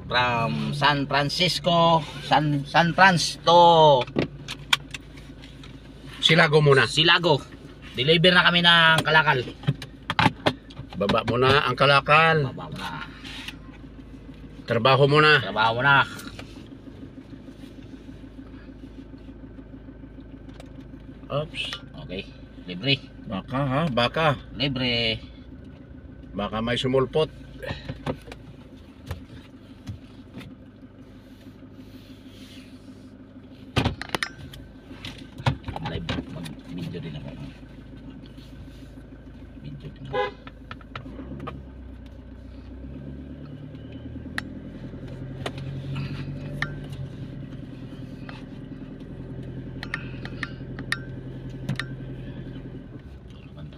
from San Francisco, San Franz to Silago muna. Silago. Deliver na kami ng kalakal. Baba muna ang kalakal. Baba mo na. Trabaho muna. Trabaho mo na. Oops. Okay. Libre. Baka ha, baka. Libre. Baka may sumulpot. Live. Mag-video din ako. Video din ako.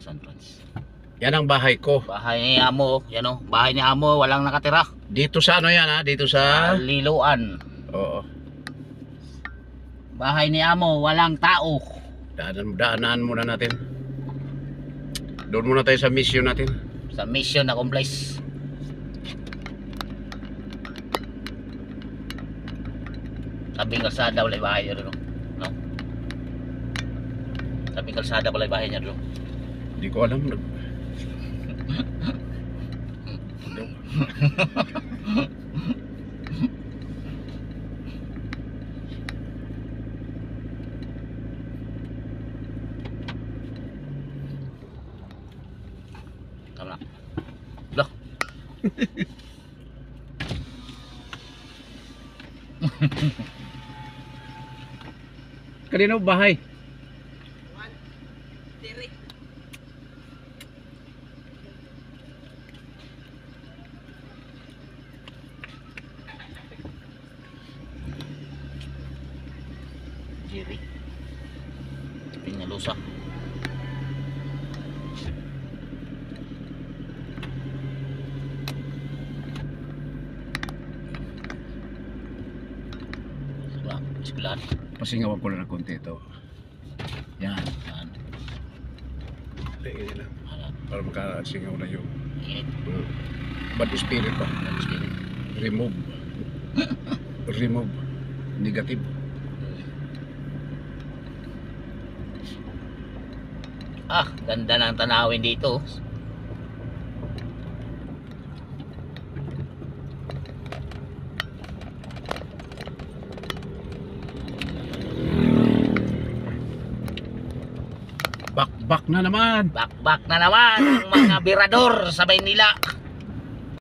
San Franz. Yan ang bahay ko. Bahay ni Amo, yan o. Bahay ni Amo, walang nakatira. Dito sa ano yan ha? Dito sa... Liluan. Oo. Bahay ni Amo, walang tao. Daanan muna natin. Doon muna tayo sa mission natin. Sa mission na complex. Sabing kalsada wala bahay niya doon. No? Sabing kalsada wala bahay niya doon. Hindi ko alam. Tama na. Loh. Kanino bahay? Jerry. Pinalusa. Sekolah. Pasingawan ko lang ng konti ito. Yan. Yan. Tingin lang. Alat. Para makasingaw na yung Init. bad spirit pa. Tapos init. Remove. Remove. Negative. Ah, ganda ng tanawin dito. Back na naman. Bakbak na naman ang mga birador sa Maynila.